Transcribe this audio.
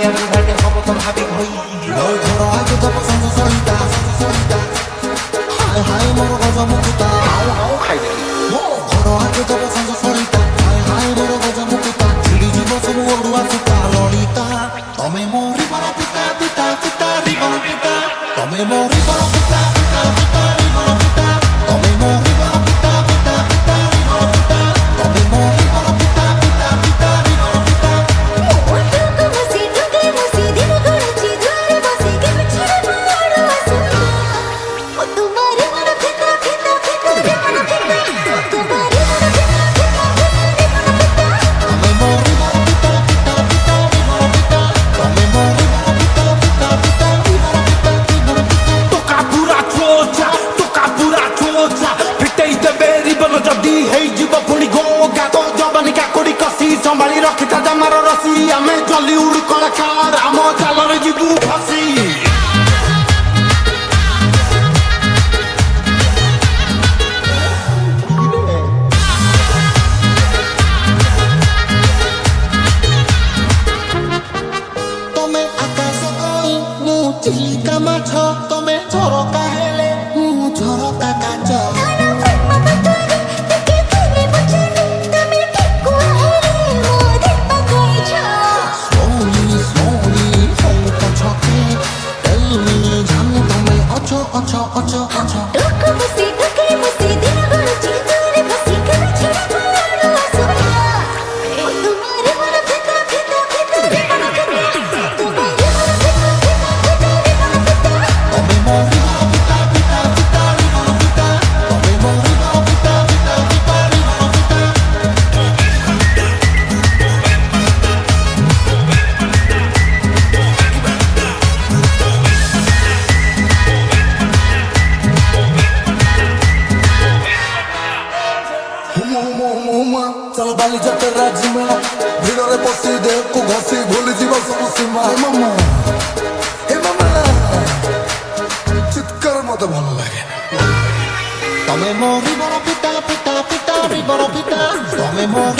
আমি ভাগে হব তোর ভাবি হই ঘর আগে তো পছন্দ সরিতা হায় হায় মোর গজমুকুতা আও খাই দেখি ঘর আগে তো পছন্দ সরিতা হায় হায় মোর গজমুকুতা ঝিলি জীব সবু অড়ুয়া সুতা লড়িতা তমে মোরি বড় পিতা পিতা পিতা রিবন পিতা তমে মোরি বড় পিতা পিতা পিতা রিবন পিতা তমে মোরি বড় পিতা পিতা পিতা রিবন পিতা তমে মোরি বড় পিতা পিতা পিতা রিবন পিতা संभाली रखिता जमार रसी आमे जलीउड कलाकार आम चालरे जीवु फसी तमे आकाश कोई मु चिलिका माछ तमे झरका हेले मु झरका काच ocho ocho ocho toca musi dina goluchi dure basi kar chhara paro asura tumhare mana pita pita pita mana pita tumhare mana pita pita pita mana pita tome mori pita pita pita mana pita tome mori pita pita pita mana pita चल बाली जटे राजिमा भिड़े बसी देह को घसी भूली जीव सब सीमा हे मामा चित्कार मत भल लगे तमे मोरी बड़ पिता पिता पिता बड़ पिता तमे मोरी